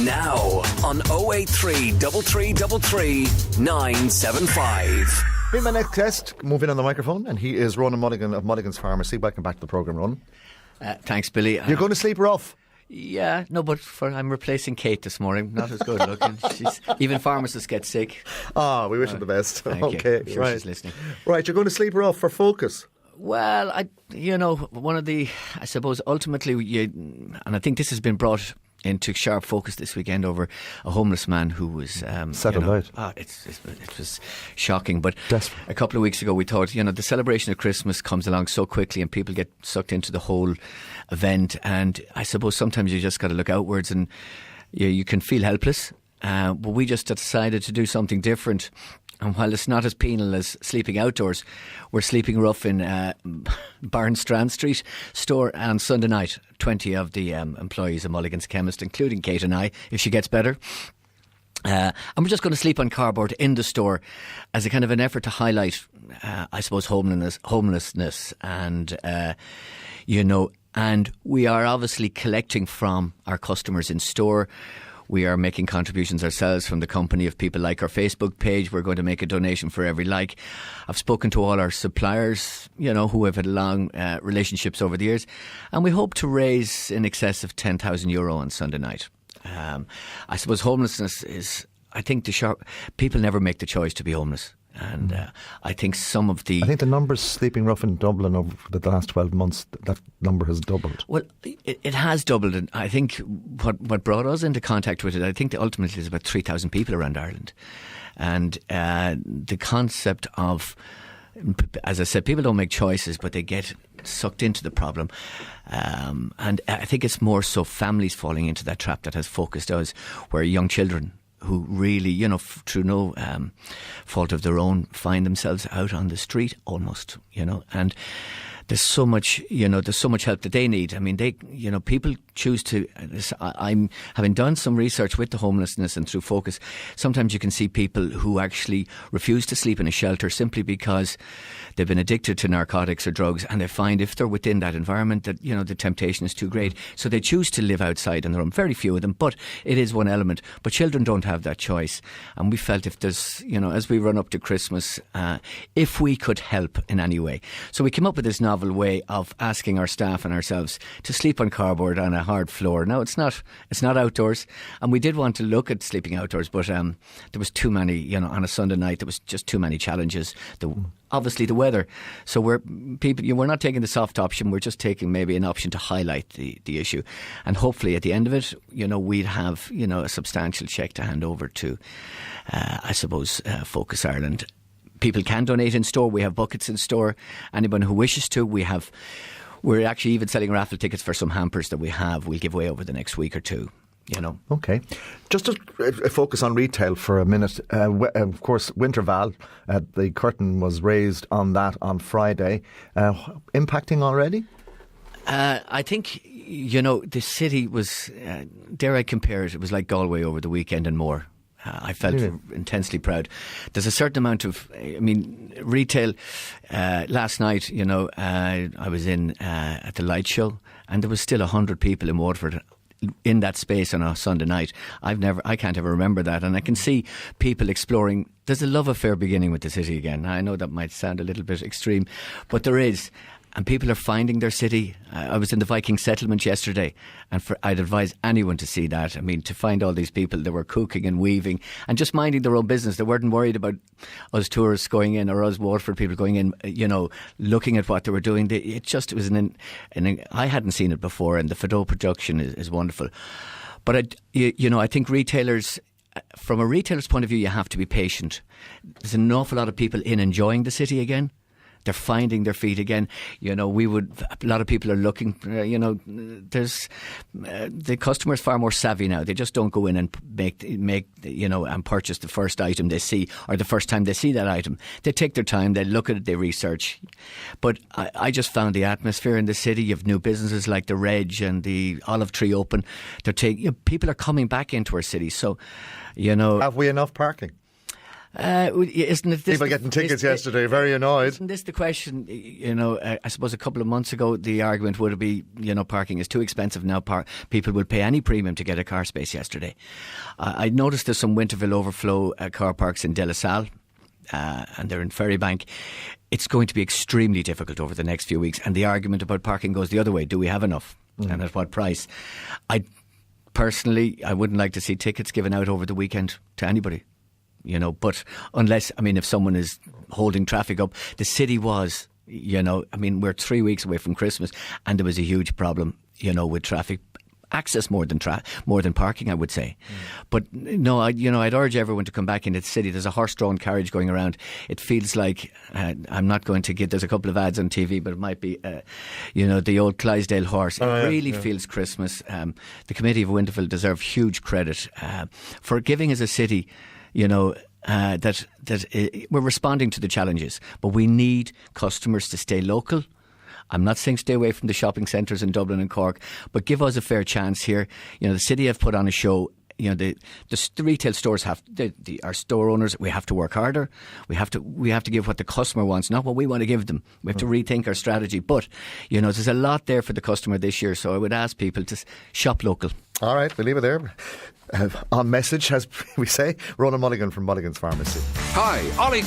Now on 083 3333 975. My next guest, moving on the microphone, and he is Ronan Mulligan of Mulligan's Pharmacy. Welcome back to the programme, Ronan. Thanks, Billy. You're going to sleep rough? Yeah, no, but I'm replacing Kate this morning. Not as good looking. Even pharmacists get sick. Ah, we wish her the best. Thank okay, you. I'm sure right. She's listening. Right, you're going to sleep rough for focus. Well, one of the, I suppose, ultimately, and I think this has been brought into sharp focus this weekend over a homeless man who was settled out. It was shocking. But Desperate. A couple of weeks ago we thought, the celebration of Christmas comes along so quickly and people get sucked into the whole event, and I suppose sometimes you just got to look outwards and you can feel helpless. But we just decided to do something different. And while it's not as penal as sleeping outdoors, we're sleeping rough in Barnstrand Street store on Sunday night. 20 of the employees of Mulligan's Chemist, including Kate and I, if she gets better. And we're just going to sleep on cardboard in the store as a kind of an effort to highlight, I suppose, homelessness and, and we are obviously collecting from our customers in store. We are making contributions ourselves from the company. If people like our Facebook page, we're going to make a donation for every like. I've spoken to all our suppliers, who have had long relationships over the years. And we hope to raise in excess of €10,000 on Sunday night. I suppose homelessness is, I think people never make the choice to be homeless. And I think I think the numbers sleeping rough in Dublin over the last 12 months, that number has doubled. Well, it has doubled. And I think what brought us into contact with it, I think that ultimately there's about 3,000 people around Ireland. And the concept of, as I said, people don't make choices, but they get sucked into the problem. And I think it's more so families falling into that trap that has focused us, where young children who really, through no fault of their own, find themselves out on the street almost, and there's so much help that they need. I mean, people choose to, I'm having done some research with the homelessness and through Focus, sometimes you can see people who actually refuse to sleep in a shelter simply because they've been addicted to narcotics or drugs, and they find if they're within that environment that, the temptation is too great. So they choose to live outside on their own. Very few of them, but it is one element. But children don't have that choice. And we felt if there's, as we run up to Christmas, if we could help in any way. So we came up with this novel way of asking our staff and ourselves to sleep on cardboard on a hard floor. Now, it's not outdoors. And we did want to look at sleeping outdoors, but there was too many, on a Sunday night, there was just too many challenges. Obviously the weather. So we're not taking the soft option. We're just taking maybe an option to highlight the issue. And hopefully at the end of it, we'd have, a substantial cheque to hand over to, I suppose, Focus Ireland. People can donate in store. We have buckets in store. Anyone who wishes to, we're actually even selling raffle tickets for some hampers that we'll give away over the next week or two. Okay. Just to focus on retail for a minute, of course, Winterval, the curtain was raised on that on Friday. Impacting already? I think, the city was, dare I compare it, it was like Galway over the weekend and more. I felt intensely proud. There's a certain amount of, retail. Last night, I was in at the light show, and there was still 100 people in Waterford in that space on a Sunday night. I can't ever remember that, and I can see people exploring. There's a love affair beginning with the city again. I know that might sound a little bit extreme, but there is. And people are finding their city. I was in the Viking settlement yesterday, and I'd advise anyone to see that. I mean, to find all these people that were cooking and weaving and just minding their own business. They weren't worried about us tourists going in or us Waterford people going in, looking at what they were doing. It was I hadn't seen it before, and the photo production is wonderful. But, I think retailers, from a retailer's point of view, you have to be patient. There's an awful lot of people enjoying the city again. They're finding their feet again. A lot of people are looking, there's, the customer's far more savvy now. They just don't go in and make, and purchase the first item they see or the first time they see that item. They take their time, they look at it, they research. But I just found the atmosphere in the city. You have new businesses like the Reg and the Olive Tree open. People are coming back into our city. So, Have we enough parking? Isn't it this People getting tickets yesterday, very annoyed. Isn't this the question? I suppose a couple of months ago the argument would be, parking is too expensive now. People will pay any premium to get a car space yesterday. I noticed there's some Winterville overflow car parks in De La Salle. And they're in Ferrybank. It's going to be extremely difficult over the next few weeks. And the argument about parking goes the other way. Do we have enough? And at what price? Personally, I wouldn't like to see tickets given out over the weekend to anybody. But unless, if someone is holding traffic up, the city was, we're 3 weeks away from Christmas and there was a huge problem, with traffic. Access more than parking, I would say. But no, I'd urge everyone to come back into the city. There's a horse-drawn carriage going around. It feels like I'm not going to get. There's a couple of ads on TV, but it might be, the old Clydesdale horse. It feels Christmas. The Committee of Winterville deserve huge credit for giving as a city, that we're responding to the challenges, but we need customers to stay local. I'm not saying stay away from the shopping centres in Dublin and Cork, but give us a fair chance here. The city have put on a show. The retail stores have our store owners. We have to work harder. We have to give what the customer wants, not what we want to give them. We have to rethink our strategy. But there's a lot there for the customer this year. So I would ask people to shop local. All right, we'll leave it there. On message, as we say, Ronan Mulligan from Mulligan's Pharmacy. Hi, Ollie